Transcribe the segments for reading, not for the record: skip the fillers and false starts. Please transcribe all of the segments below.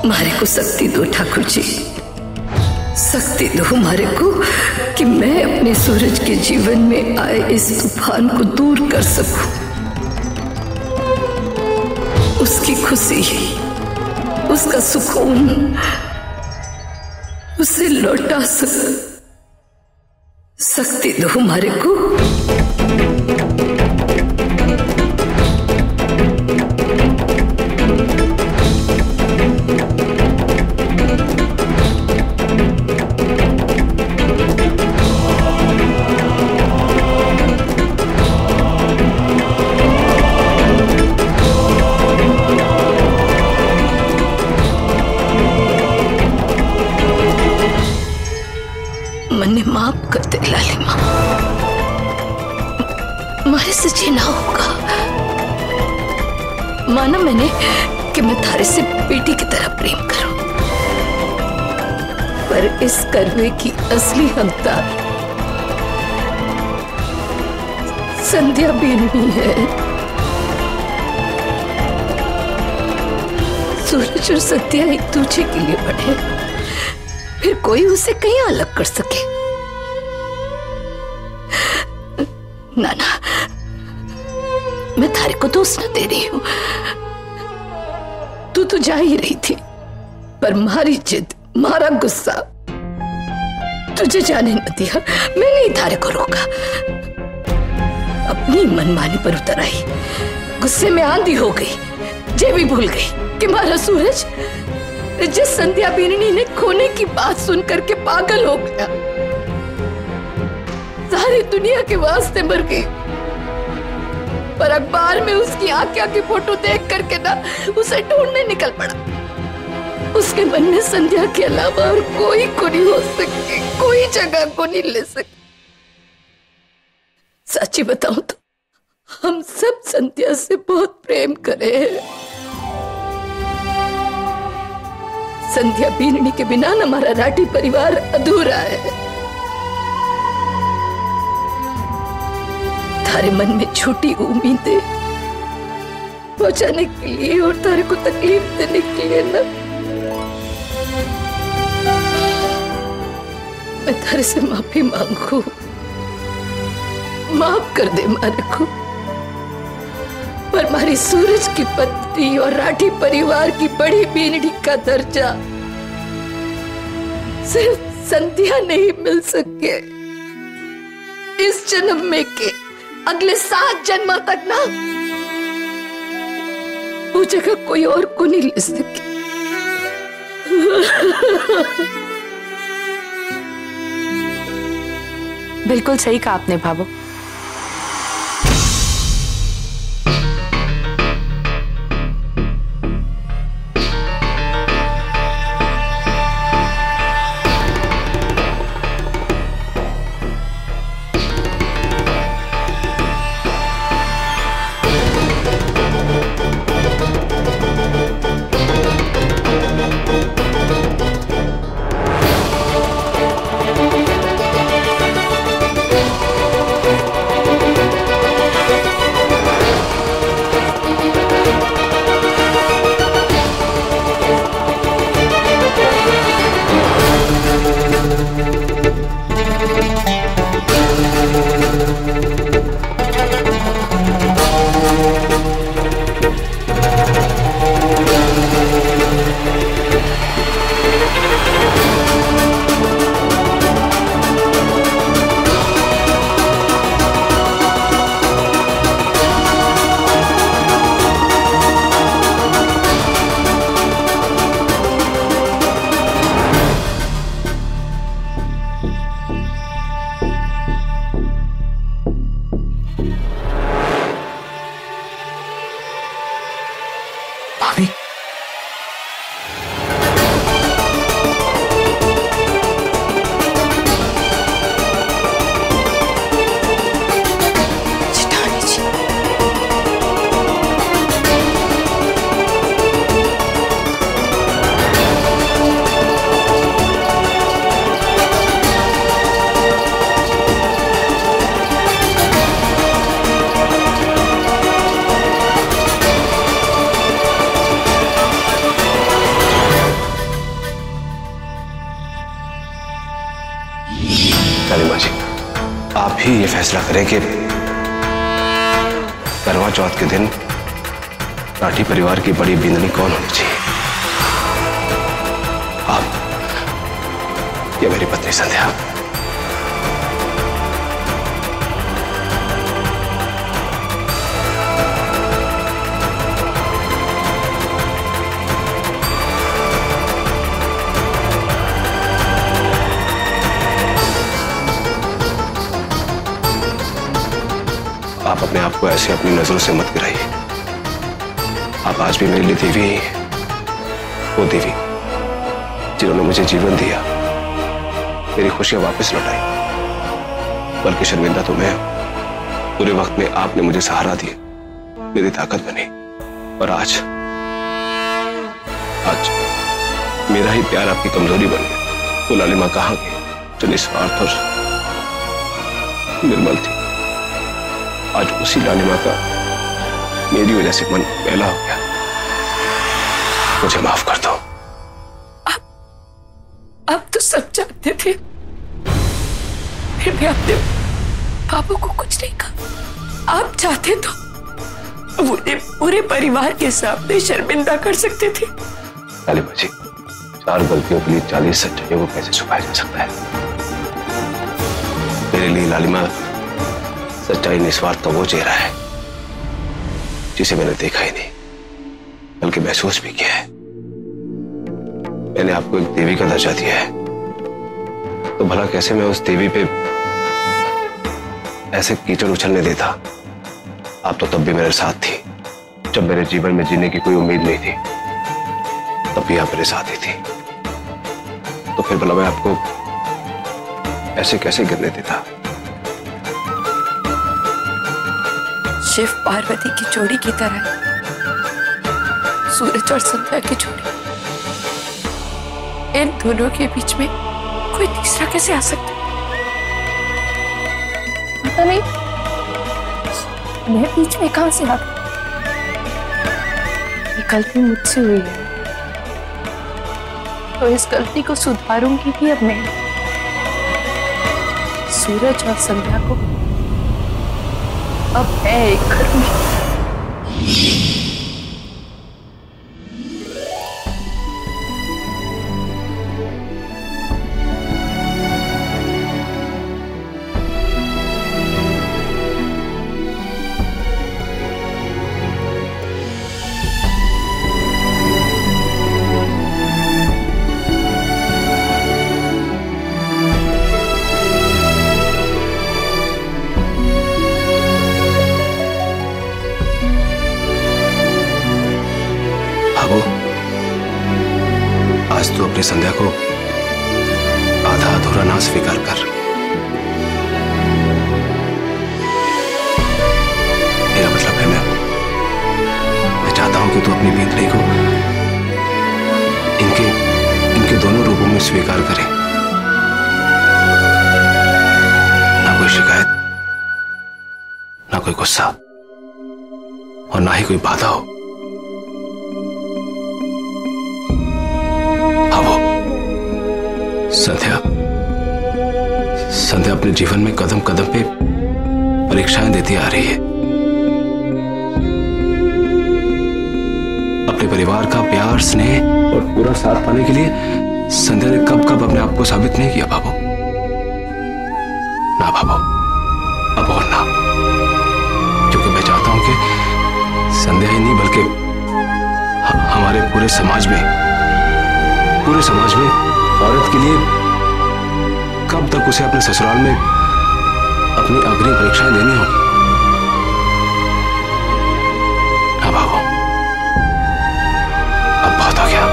मारे को शक्ति दो ठाकुर जी, शक्ति दो हमारे को कि मैं अपने सूरज के जीवन में आए इस तूफान को दूर कर सकूं, उसकी खुशी, उसका सुकून उसे लौटा सकूं। शक्ति दो हमारे को। मन्ने माफ कर दे लालिमा, मारे से जीना होगा। माना मैंने कि मैं थारे से बेटी की तरह प्रेम करूं, पर इस करवे की असली हकदार संध्या बीरनी है। सूरज और संध्या एक दूसरे के लिए बने, फिर कोई उसे कहीं अलग कर सके? नाना, मैं थारे को दोष न दे रही हूं, तू तो जा ही रही थी, पर मारी जिद, मारा गुस्सा तुझे जाने न दिया। मैंने ही थारे को रोका, अपनी मनमानी पर उतर आई, गुस्से में आंधी हो गई, जे भी भूल गई कि मारा सूरज जिस संध्या बीरनी ने खोने की बात सुनकर के पागल हो गया, सारी दुनिया के वास्ते मर गई, पर अखबार में उसकी आंखों की फोटो देख करके ना उसे ढूंढने निकल पड़ा। उसके मन में संध्या के अलावा और कोई को नहीं हो सके, कोई जगह को नहीं ले सके। सच्ची बताऊं तो हम सब संध्या से बहुत प्रेम करे हैं। संध्या बीरनी के बिना न हमारा राठी परिवार अधूरा है। थारे मन में छोटी उम्मीदें पहुंचाने के लिए और तारे को तकलीफ देने के लिए ना, मैं थारे से माफी मांगू, माफ कर दे मारे को। पर हमारी सूरज की पत्नी और राठी परिवार की बड़ी बीनड़ी का दर्जा सिर्फ संध्या नहीं मिल सके। इस जन्म में के अगले 7 जन्म तक ना वो जगह कोई और को नहीं ले सके। बिल्कुल सही कहा आपने भाभो। ही ये फैसला करें कि करवा चौथ के दिन राठी परिवार की बड़ी बिंदनी कौन होनी चाहिए, आप या मेरी पत्नी संध्या। आप अपने आप को ऐसे अपनी नजरों से मत गिराइए। आप आज भी मेरे लिए देवी ही हैं, वो देवी जिन्होंने मुझे जीवन दिया, मेरी खुशियां वापस लौटाई। बल्कि शर्मिंदा तो मैं हूं, पूरे वक्त में आपने मुझे सहारा दिया, मेरी ताकत बनी। और आज मेरा ही प्यार आपकी कमजोरी बन गया। वो लालिमा कहां गई जो निस्वार्थ और निर्मल थी। आज उसी लालिमा का मेरी वजह से मन पहला हो गया। मुझे माफ कर दो। आप तो सब जानते थे, फिर भी आपने बाबू को कुछ नहीं कहा। आप चाहते तो मुझे पूरे परिवार के सामने शर्मिंदा कर सकते थे। लालिमा जी, 4 गलतियों के लिए 40 सच्चाइयों को कैसे छुपाया जा सकता है? मेरे लिए लालिमा सच्चाई निस्वार्थ का वो चेहरा है जिसे मैंने देखा ही नहीं, बल्कि महसूस भी किया है। मैंने आपको एक देवी का दर्जा दिया है, तो भला कैसे मैं उस देवी पे ऐसे कीचड़ उछलने देता? आप तो तब भी मेरे साथ थी, जब मेरे जीवन में जीने की कोई उम्मीद नहीं थी, तब भी आप मेरे साथ ही थी। तो फिर भला मैं आपको ऐसे कैसे गिरने देता? शिव पार्वती की जोड़ी की तरह सूरज और संध्या की जोड़ी, इन दोनों के बीच में कोई तीसरा कैसे आ सकता है? पता नहीं मैं बीच में कहां से आ गई। ये गलती मुझसे हुई है, तो इस गलती को सुधारूंगी भी अब मैं। सूरज और संध्या को अब मैं एक करूंगी। आज तो अपनी संध्या को आधा अधूरा ना स्वीकार कर। मेरा मतलब है मैं चाहता हूं कि तू अपनी बीतनी को इनके दोनों रूपों में स्वीकार करे। ना कोई शिकायत, ना कोई गुस्सा और ना ही कोई बाधा हो। संध्या अपने जीवन में कदम कदम पे परीक्षाएं देती आ रही है। अपने परिवार का प्यार, स्नेह और पूरा साथ पाने के लिए संध्या ने कब कब अपने आप को साबित नहीं किया बाबू। ना बाबू, अब और ना, क्योंकि मैं चाहता हूं कि संध्या ही नहीं बल्कि हमारे पूरे समाज में औरत के लिए कब तक उसे अपने ससुराल में अपनी अग्नि परीक्षाएं देनी होगी। हाँ बाबू, अब बहुत हो गया।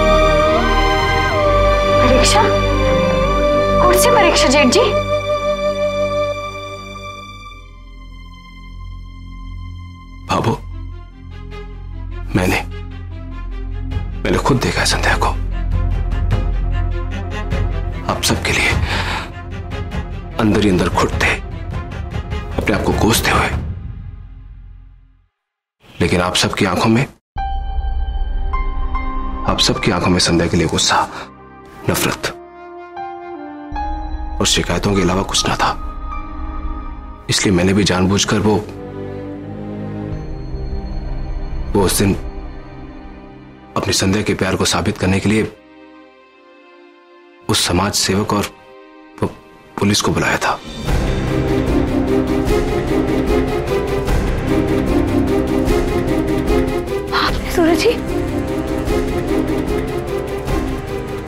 परीक्षा? कौन सी परीक्षा जेठ जी? बाबू, मैंने खुद देखा है संध्या को। आप सबके लिए अंदर ही अंदर घुटते, अपने आप को कोसते हुए, लेकिन आप सबकी आंखों में संध्या के लिए गुस्सा, नफरत और शिकायतों के अलावा कुछ ना था। इसलिए मैंने भी जानबूझकर वो उस दिन अपनी संध्या के प्यार को साबित करने के लिए उस समाज सेवक और पुलिस को बुलाया था। आपने सूरज जी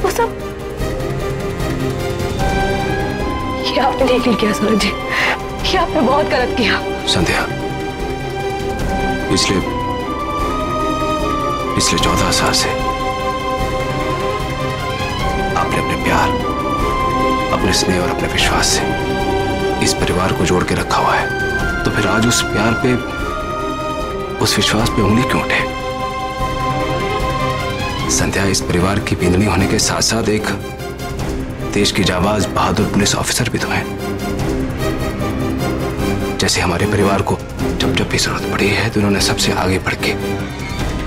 वो सब ये आपने ठीक नहीं किया सूरज जी, ये आपने बहुत गलत किया। संध्या, पिछले 14 साल से आपने अपने प्यार, अपने स्नेह और अपने विश्वास से इस परिवार को जोड़ के रखा हुआ है, तो फिर आज उस प्यार पे, उस विश्वास पे उंगली क्यों उठे? संध्या इस परिवार की बींदनी होने के साथ साथ एक देश की जाबाज बहादुर पुलिस ऑफिसर भी तो हैं। जैसे हमारे परिवार को जब जब भी जरूरत पड़ी है तो उन्होंने सबसे आगे बढ़ के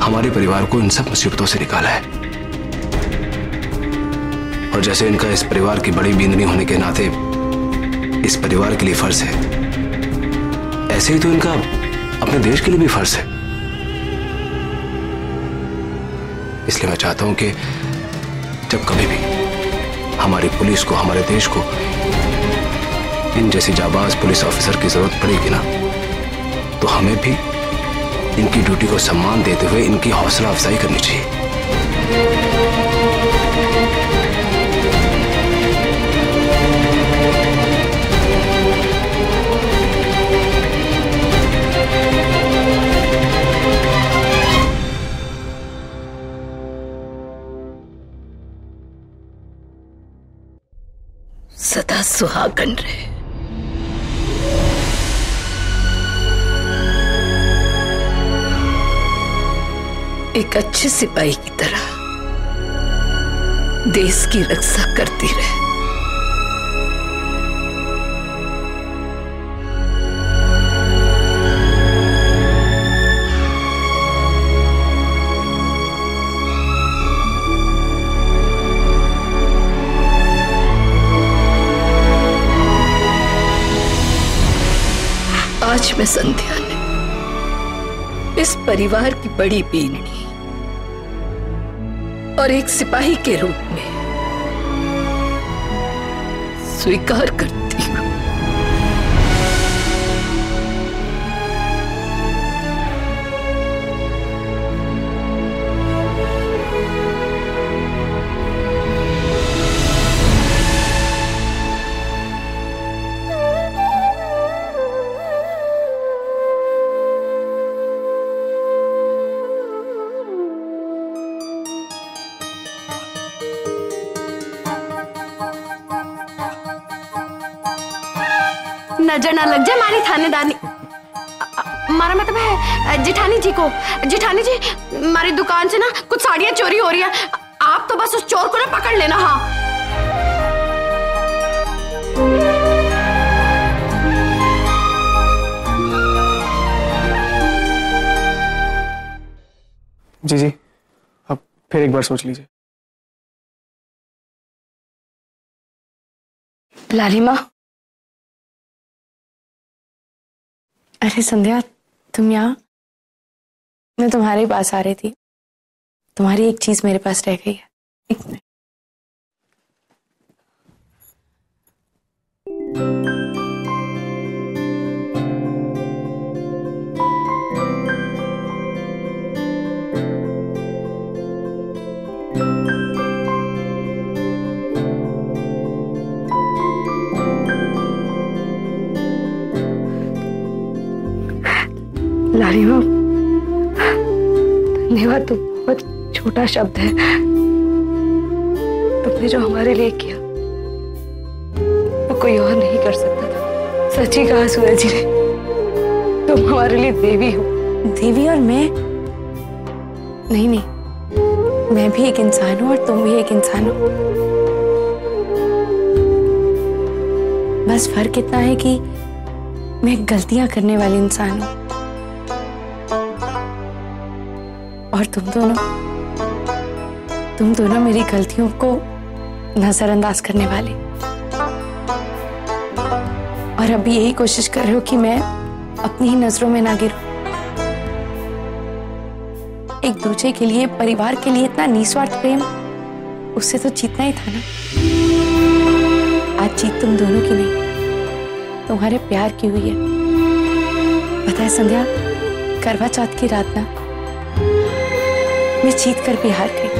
हमारे परिवार को इन सब मुसीबतों से निकाला है। और जैसे इनका इस परिवार की बड़ी बींदनी होने के नाते इस परिवार के लिए फर्ज है, ऐसे ही तो इनका अपने देश के लिए भी फर्ज है। इसलिए मैं चाहता हूं कि जब कभी भी हमारी पुलिस को, हमारे देश को इन जैसी जाबाज पुलिस ऑफिसर की जरूरत पड़ेगी ना, तो हमें भी इनकी ड्यूटी को सम्मान देते हुए इनकी हौसला अफजाई करनी चाहिए। सदा सुहागन रहे। एक अच्छे सिपाही की तरह देश की रक्षा करती रहे। आज मैं संध्या ने इस परिवार की बड़ी बीननी और एक सिपाही के रूप में स्वीकार करती हूं। नजर ना लग जाए हमारी थानेदारनी, हमारा मतलब है जिठानी जी को। जिठानी जी, हमारी दुकान से ना कुछ साड़ियां चोरी हो रही है, आप तो बस उस चोर को ना पकड़ लेना। हाँ जी जी, अब फिर एक बार सोच लीजिए। लालिमा, अरे संध्या, तुम यहाँ? मैं तुम्हारे पास आ रही थी, तुम्हारी एक चीज मेरे पास रह गई है। एक मिनट। लालिमा, धन्यवाद तो बहुत छोटा शब्द है। तुमने जो हमारे लिए किया वो कोई और नहीं कर सकता था। सच ही कहा सूरज जी ने, तुम हमारे लिए देवी हो। देवी और मैं? नहीं नहीं, मैं भी एक इंसान हूं और तुम भी एक इंसान हो। बस फर्क इतना है कि मैं गलतियां करने वाली इंसान हूं और तुम दोनों मेरी गलतियों को नजरअंदाज करने वाले। और और अभी यही कोशिश कर रहे हो कि मैं अपनी ही नजरों में ना गिरूं। एक दूसरे के लिए, परिवार के लिए इतना निस्वार्थ प्रेम, उससे तो जीतना ही था ना। आज जीत तुम दोनों की नहीं, तुम्हारे प्यार की हुई है। पता है संध्या, करवा चौथ की रात ना मैं जीत कर भी हार गई,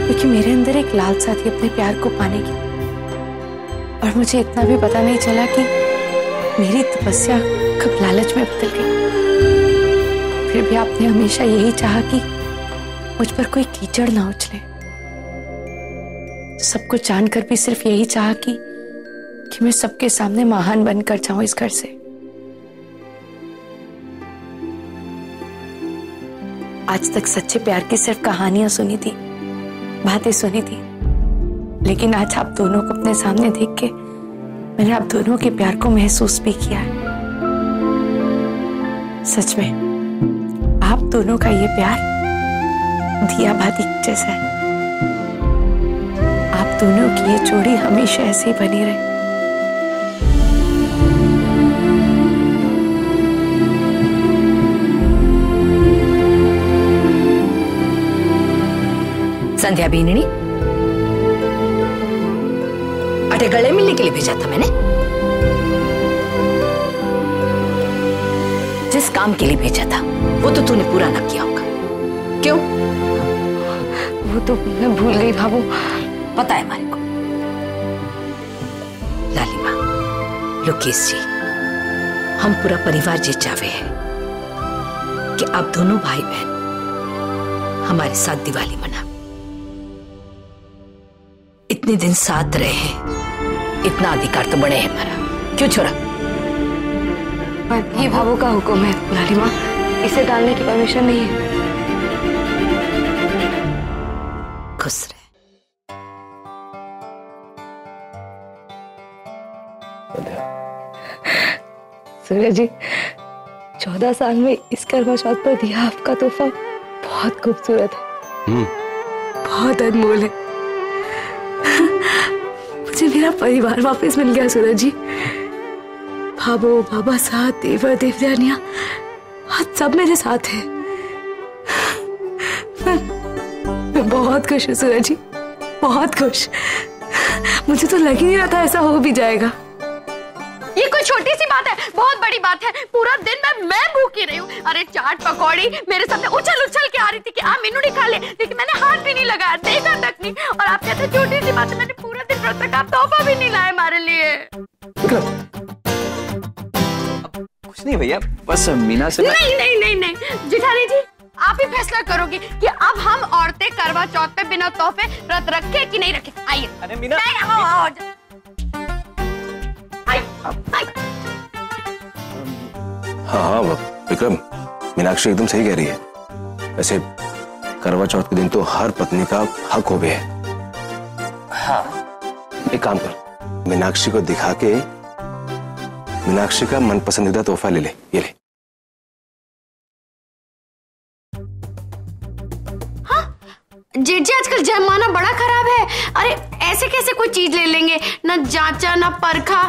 क्योंकि मेरे अंदर एक लालसा थी अपने प्यार को पाने की। और मुझे इतना भी पता नहीं चला कि मेरी तपस्या कब लालच में बदल गई। फिर भी आपने हमेशा यही चाहा कि मुझ पर कोई कीचड़ ना उछले। सब कुछ जानकर भी सिर्फ यही चाहा कि मैं सबके सामने महान बनकर जाऊं इस घर से। आज तक सच्चे प्यार की सिर्फ कहानियां सुनी थी, बातें सुनी थी, लेकिन आज आप दोनों को अपने सामने देख के मैंने आप दोनों के प्यार को महसूस भी किया है। सच में आप दोनों का ये प्यार दिया बाती जैसा है। आप दोनों की ये जोड़ी हमेशा ऐसे ही बनी रहे। संध्या बीननी, अटे गले मिलने के लिए भेजा था मैंने। जिस काम के लिए भेजा था वो तो तूने पूरा ना किया होगा। क्यों? वो तो मैं भूल गई भाभू। पता है हमारे को। लालिमा, लोकेश जी, हम पूरा परिवार जी चाहते हैं कि आप दोनों भाई बहन हमारे साथ दिवाली मना। इतने दिन साथ रहे हैं, इतना अधिकार तो बड़े है हमारा। क्यों छोड़ा? ये भाभू का हुक्म है लालिमा, इसे डालने की परमिशन नहीं है। खुश रहे। सूर्य जी, 14 साल में इस करवा चौथ पर दिया आपका तोहफा बहुत खूबसूरत है, बहुत अनमोल है। मुझे मेरा परिवार वापस मिल गया सूरज जी। भाभो, बाबा साथ, देवर देवरानियां, आज सब मेरे साथ हैं। मैं बहुत खुश हूँ सूरज जी, बहुत खुश। मुझे तो लग ही नहीं रहा था ऐसा हो भी जाएगा। ये कोई छोटी सी बात है, बहुत बड़ी बात है। पूरा दिन मैं भूखी रही हूँ। अरे चाट पकौड़ी मेरे सामने उछल उछल के आ रही थी कि आ मीनू नहीं खा ले, लेकिन मैंने हाथ भी नहीं लगाया, देखा तक नहीं। और आप कहते छोटी सी बात है, मैंने पूरा दिन व्रत रखा, तोहफा भी नहीं लाए हमारे लिए। कुछ नहीं भैया, बस मीना से नहीं जिठानी जी, आप ही फैसला करोगे कि अब हम औरतें करवा चौथ पे बिना तोहफे व्रत रखे कि नहीं रखे। आइए। अरे मीना, आओ। हाँ विक्रम, मीनाक्षी एकदम सही कह रही है। वैसे करवा चौथ के दिन तो हर पत्नी का हक हो गया है। हाँ, एक काम कर, मीनाक्षी को दिखा के मीनाक्षी का मनपसंदीदा तोहफा ले ले। ये ले। जेठ जी, आजकल जमाना बड़ा खराब है। अरे ऐसे कैसे कोई चीज ले लेंगे, ना जांचा ना परखा,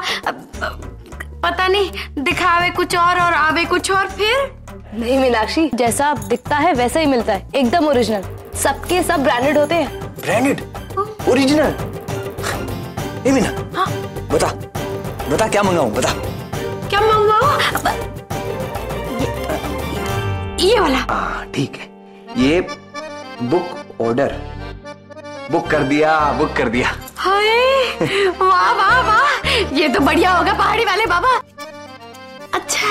पता नहीं, दिखावे कुछ और आवे कुछ और। फिर नहीं मीनाक्षी, जैसा दिखता है वैसा ही मिलता है, एकदम ओरिजिनल। सबके सब ब्रांडेड होते हैं। Branded, original. ए मीना, हाँ? बता क्या मंगाऊं, बता। क्या मंगाओ? ये वाला। हाँ ठीक है, ये बुक ऑर्डर बुक कर दिया। हाय, वाह वाह वाह, ये तो बढ़िया होगा पहाड़ी वाले बाबा। अच्छा,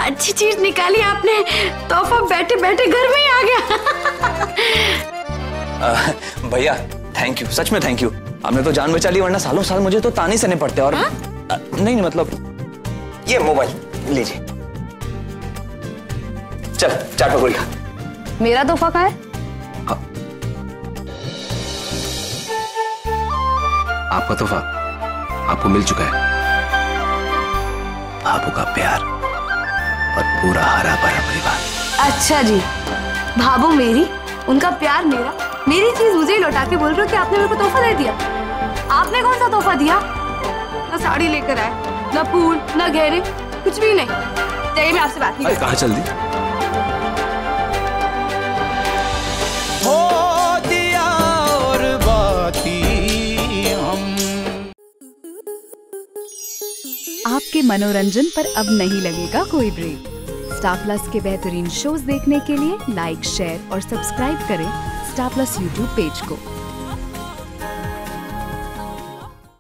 अच्छी चीज निकाली आपने, तोहफा बैठे बैठे घर में ही आ गया। भैया थैंक यू, सच में थैंक यू। आपने तो जान बचा ली, वरना सालों साल मुझे तो ताने सहने पड़ते। और नहीं मतलब ये मोबाइल लीजिए, चल चाट पकौड़ी खा। मेरा तोहफा कहाँ है? आपका तोहफा आपको मिल चुका है। भाभू का प्यार और पूरा हरा भरा परिवार। अच्छा जी, भाभू मेरी, उनका प्यार मेरा, मेरी चीज मुझे ही लौटा के बोल रहे हो कि आपने मेरे को तोहफा दे दिया। आपने कौन सा तोहफा दिया? ना साड़ी लेकर आए, ना फूल, ना घेरे, कुछ भी नहीं। चाहिए मैं आपसे बात नहीं कहाँ चल दी? हो दिया और बाकी हम। आपके मनोरंजन पर अब नहीं लगेगा कोई ब्रेक। स्टार प्लस के बेहतरीन शोज देखने के लिए लाइक, शेयर और सब्सक्राइब करें स्टार प्लस यूट्यूब पेज को।